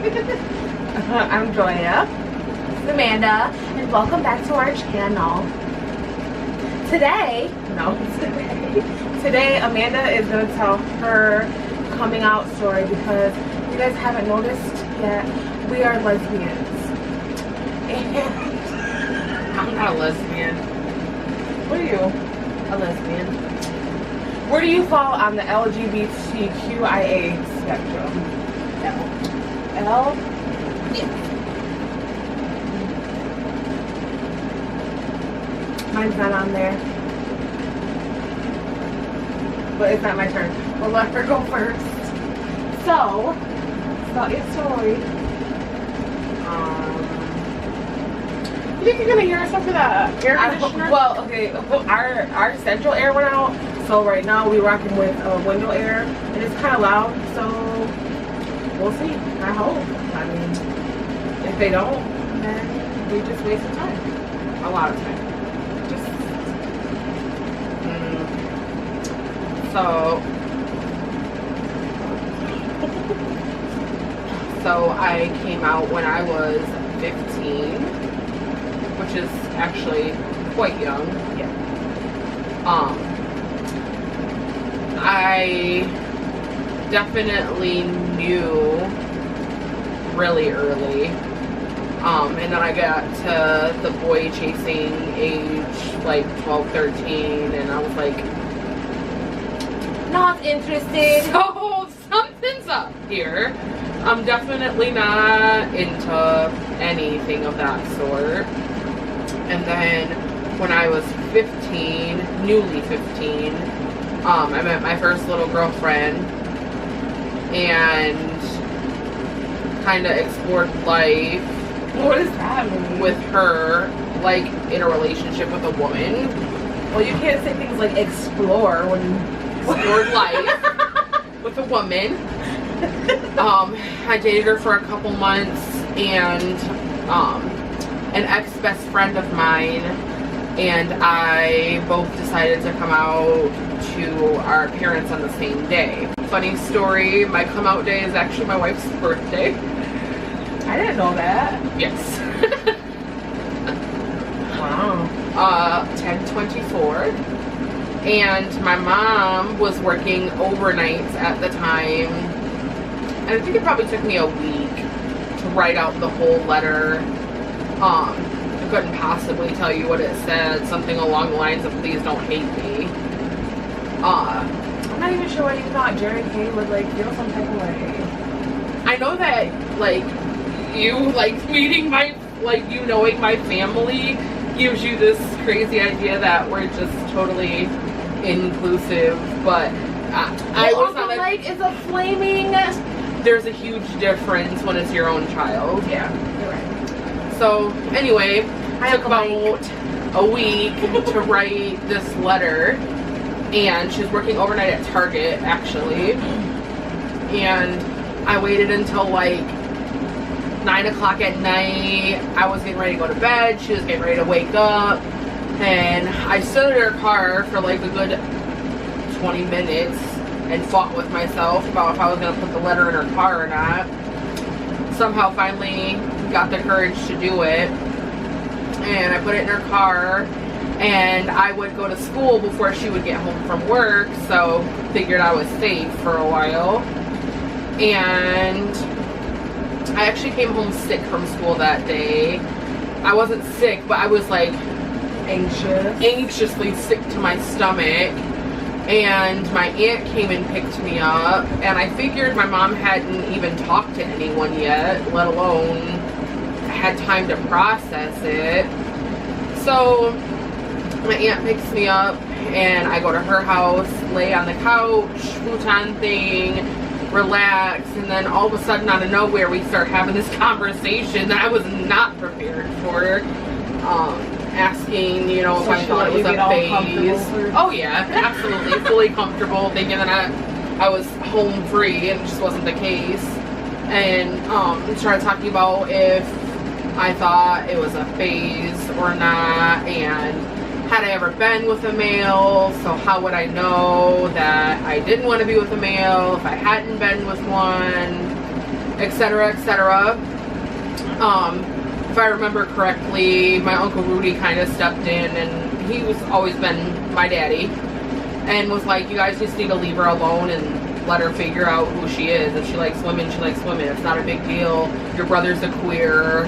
I'm Joya. This is Amanda, and welcome back to our channel. Today Amanda is going to tell her coming out story because you guys haven't noticed yet, we are lesbians. And I'm not a lesbian. what are you? A lesbian. Where do you fall on the LGBTQIA spectrum? L? Yeah. Mine's not on there. But it's not my turn. We'll let her go first. So, about your story. You think you're gonna hear something for the air conditioner? Well, okay, our central air went out, so right now we're rocking with window air, and it's kind of loud, so we'll see. I hope. I mean, if they don't, then we just wasted time. A lot of time. Just. So I came out when I was 15, which is actually quite young. Yeah. I definitely knew really early. And then I got to the boy chasing age like 12, 13, and I was like, Not interested. so something's up here. I'm definitely not into anything of that sort. And then when I was 15, newly 15, I met my first little girlfriend and kind of explored life. What does that mean? With her, like in a relationship with a woman. Well, you can't say things like explore when you Explored life with a woman. I dated her for a couple months, and an ex-best friend of mine and I both decided to come out to our parents on the same day. Funny story, my come out day is actually my wife's birthday. I didn't know that. Yes. Wow. 10/24. And my mom was working overnights at the time. And I think it probably took me a week to write out the whole letter. I couldn't possibly tell you what it said. Something along the lines of, please don't hate me. I'm not even sure why you thought Jerry Kay would like feel some type of way. I know that like you like meeting my, like you knowing my family gives you this crazy idea that we're just totally inclusive, but I was not like it's a flaming. There's a huge difference when it's your own child. Yeah, you're right. So anyway, I took about a week to write this letter, and she was working overnight at Target actually, and I waited until like 9 o'clock at night. I was getting ready to go to bed. She was getting ready to wake up, and I stood in her car for like a good 20 minutes and fought with myself about if I was going to put the letter in her car or not. Somehow finally got the courage to do it, and I put it in her car, and I would go to school before she would get home from work, so figured I was safe for a while. And I actually came home sick from school that day. I wasn't sick, but I was like anxiously sick to my stomach. And my aunt came and picked me up, and I figured my mom hadn't even talked to anyone yet, let alone had time to process it. So my aunt picks me up, and I go to her house, lay on the couch, futon thing, relax, and then all of a sudden out of nowhere we start having this conversation that I was not prepared for. Asking, you know, if I thought it was a phase. Oh yeah, absolutely, fully comfortable, thinking that I was home free, and it just wasn't the case. And started talking about if I thought it was a phase or not, and had I ever been with a male, so how would I know that I didn't want to be with a male if I hadn't been with one. etc., etc. If I remember correctly, my Uncle Rudy kind of stepped in, and he was always been my daddy, and was like, you guys just need to leave her alone and let her figure out who she is. If she likes women, she likes women. It's not a big deal. Your brother's a queer.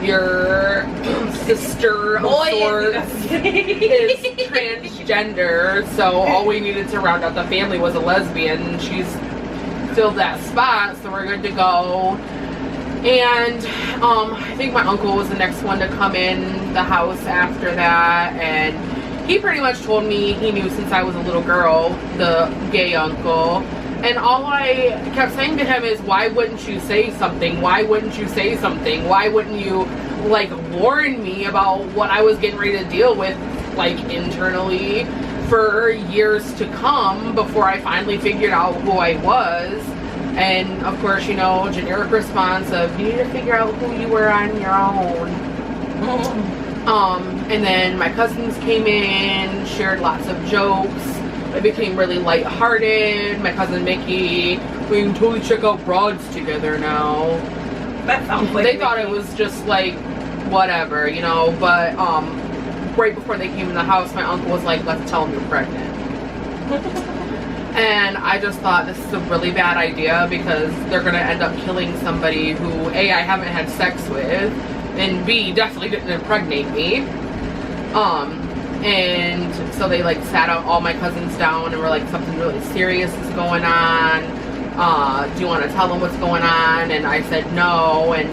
Your sister of sorts is transgender. So all we needed to round out the family was a lesbian. She's filled that spot, so we're good to go. And I think my uncle was the next one to come in the house after that, and he pretty much told me he knew since I was a little girl, the gay uncle. And all I kept saying to him is, why wouldn't you say something? Why wouldn't you say something? Why wouldn't you, like, warn me about what I was getting ready to deal with, like, internally for years to come before I finally figured out who I was? And, of course, you know, generic response of, you need to figure out who you were on your own. And then my cousins came in, shared lots of jokes. It became really lighthearted. My cousin Mickey, we can totally check out broads together now. That sounds like they thought it was just like whatever, you know. But right before they came in the house, my uncle was like, "Let's tell them you're pregnant." And I just thought this is a really bad idea because they're gonna end up killing somebody who A, I haven't had sex with, and B, definitely didn't impregnate me. And so they like sat out all my cousins down and were like, something really serious is going on. Do you want to tell them what's going on? And I said no. And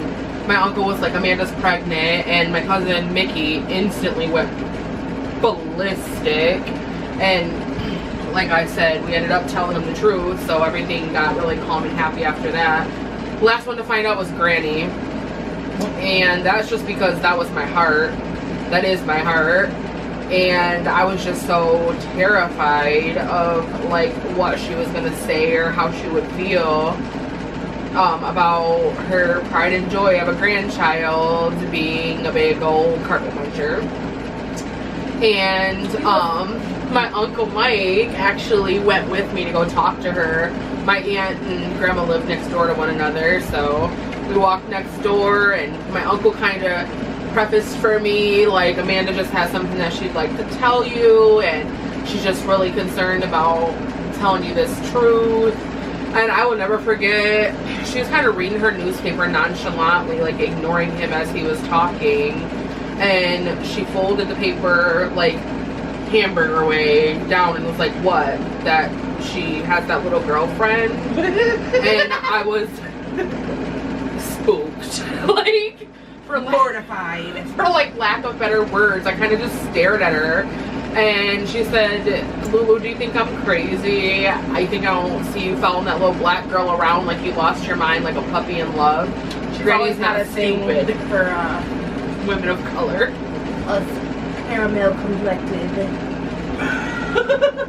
my uncle was like, Amanda's pregnant. And my cousin Mickey instantly went ballistic. And like I said, we ended up telling them the truth. So everything got really calm and happy after that. Last one to find out was Granny. And that's just because that was my heart. That is my heart. And I was just so terrified of like what she was gonna say or how she would feel about her pride and joy of a grandchild being a big old carpet muncher. And my Uncle Mike actually went with me to go talk to her. My aunt and grandma lived next door to one another, so we walked next door, and my uncle kind of prefaced for me like, Amanda just has something that she'd like to tell you, and she's just really concerned about telling you this truth. And I will never forget, she was kind of reading her newspaper nonchalantly, like ignoring him as he was talking, and she folded the paper like hamburger way down and was like, what, that she has that little girlfriend? And I was spooked, like, mortified. For like lack of better words. I kind of just stared at her, and she said, Lulu, do you think I'm crazy? I think I don't see you following that little black girl around like you lost your mind like a puppy in love. Granny's not stupid for women of color. Us caramel complected.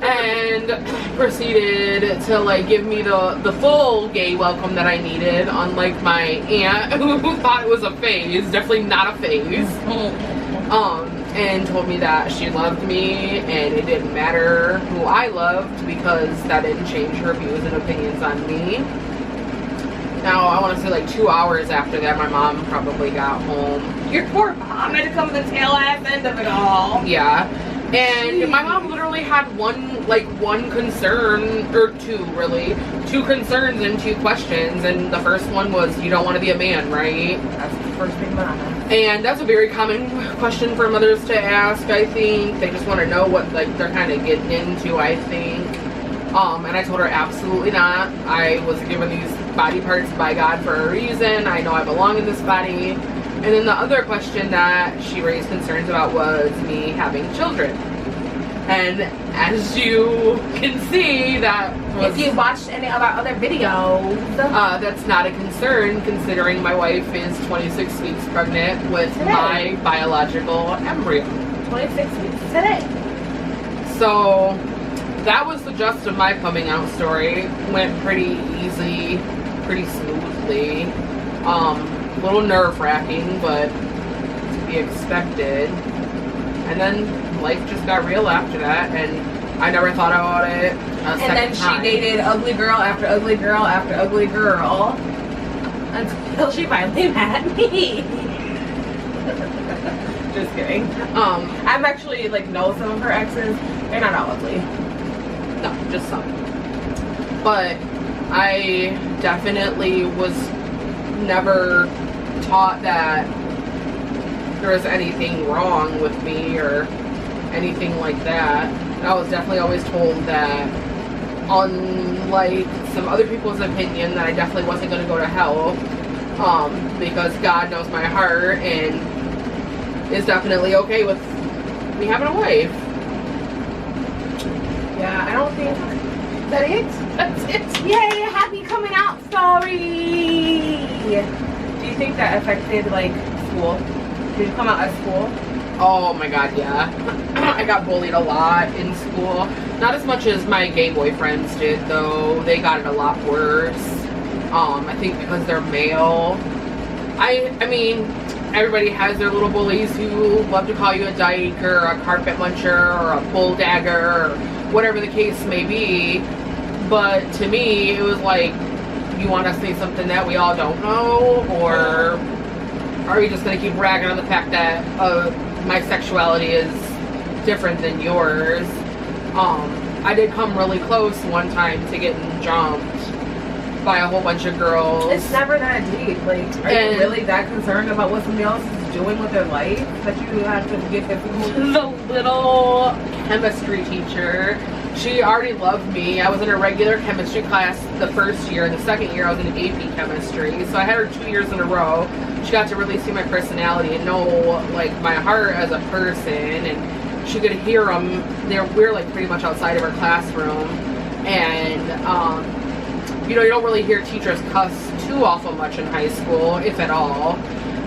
And proceeded to like give me the full gay welcome that I needed, unlike my aunt who thought it was a phase. Definitely not a phase. And told me that she loved me and it didn't matter who I loved because that didn't change her views and opinions on me. Now I want to say like 2 hours after that my mom probably got home. Your poor mom had to come to the tail ass end of it all. Yeah. And my mom literally had one concern, or two really, 2 concerns and 2 questions, and the first one was, you don't want to be a man, right? That's the first thing mama. And that's a very common question for mothers to ask, I think. They just want to know what like they're kind of getting into, I think. And I told her absolutely not. I was given these body parts by God for a reason. I know I belong in this body. And then the other question that she raised concerns about was me having children. And as you can see, that was, if you watched any of our other videos, that's not a concern considering my wife is 26 weeks pregnant with today. My biological embryo. 26 weeks today. So that was the gist of my coming out story. Went pretty easy, pretty smoothly. A little nerve-wracking, but to be expected. And then life just got real after that, and I never thought about it a second time. And then she dated ugly girl after ugly girl after ugly girl until she finally met me. Just kidding. I'm actually like know some of her exes. They're not all ugly. No, just some. But I definitely was never taught that there was anything wrong with me or anything like that. I was definitely always told that, unlike some other people's opinion, that I definitely wasn't going to go to hell, because God knows my heart and is definitely okay with me having a wife. Yeah, I don't think that it. That's it. Yay! Happy coming out story. Do you think that affected like school? Did you come out at school? Oh my god, yeah. I got bullied a lot in school. Not as much as my gay boyfriends did, though. They got it a lot worse. I think because they're male. I mean, everybody has their little bullies who love to call you a dyke or a carpet muncher or a bull dagger or whatever the case may be. But to me, it was like, you want to say something that we all don't know? Or are you just going to keep bragging on the fact that my sexuality is different than yours? I did come really close one time to getting jumped by a whole bunch of girls. It's never that deep. Like, are you really that concerned about what somebody else is doing with their life that you have to get physical? The little chemistry teacher, she already loved me. I was in a regular chemistry class the first year, and the second year I was in AP chemistry. So I had her 2 years in a row. She got to really see my personality and know like my heart as a person, and she could hear them. We were like pretty much outside of our classroom, and you know, you don't really hear teachers cuss too awful much in high school, if at all.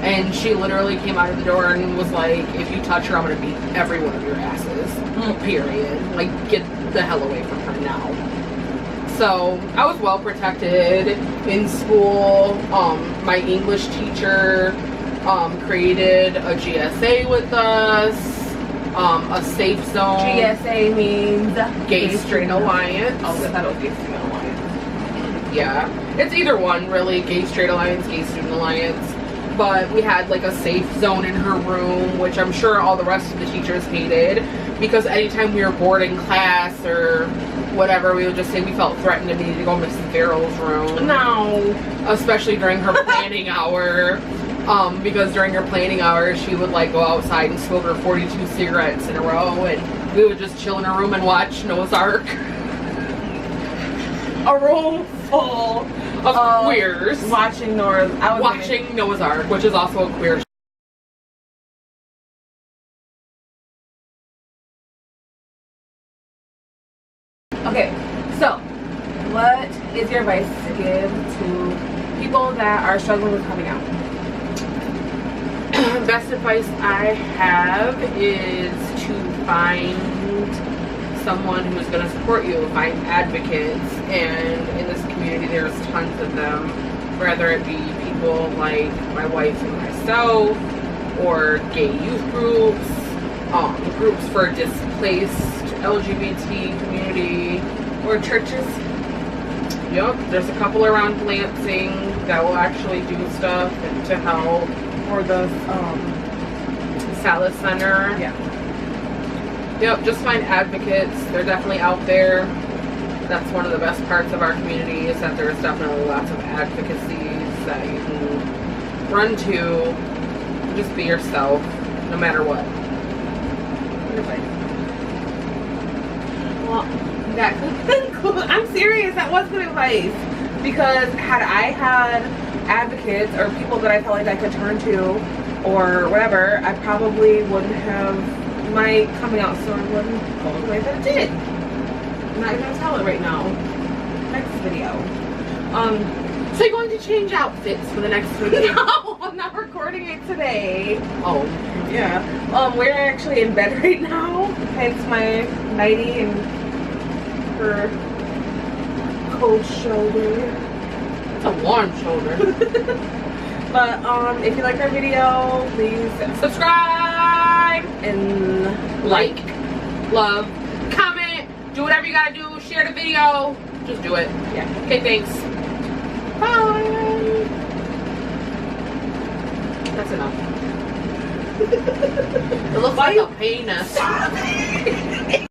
And she literally came out of the door and was like, if you touch her, I'm gonna beat every one of your asses. Period. Like, get the hell away from her now. So I was well protected in school. My English teacher created a GSA with us, a safe zone. GSA means Gay Straight Alliance. Oh, I thought it was Gay Student Alliance. Yeah, it's either one really, Gay Straight Alliance, Gay Student Alliance. But we had like a safe zone in her room, which I'm sure all the rest of the teachers hated, because anytime we were bored in class or whatever, we would just say we felt threatened and needed to go to Mrs. Farrell's room. No. Especially during her planning hour. Because during her planning hour, she would like go outside and smoke her 42 cigarettes in a row, and we would just chill in her room and watch Noah's Ark. A room full of queers watching Noah's Ark, which is also a queer. Okay, so what is your advice to give to people that are struggling with coming out? Best advice I have is to find someone who's going to support you, find advocates, and in this community there's tons of them, whether it be people like my wife and myself, or gay youth groups, groups for displaced LGBT community, or churches. Yep, there's a couple around Lansing that will actually do stuff and to help, or the Salas Center. Yeah. Yep, just find advocates. They're definitely out there. That's one of the best parts of our community, is that there's definitely lots of advocacies that you can run to. Just be yourself, no matter what. Well, that I'm serious. That was good advice. Because had I had advocates or people that I felt like I could turn to or whatever, I probably wouldn't have, my coming out story wouldn't go the way that it did. I'm not gonna tell it right now. Next video. So you're going to change outfits for the next video? No, I'm not recording it today. Oh. Yeah. We're actually in bed right now. Hence my nightie and her cold shoulder. It's a warm shoulder. But if you like our video, please subscribe and like, love, comment, do whatever you gotta do, share the video, just do it. Yeah. Okay, thanks. Bye. That's enough. It looks like a penis.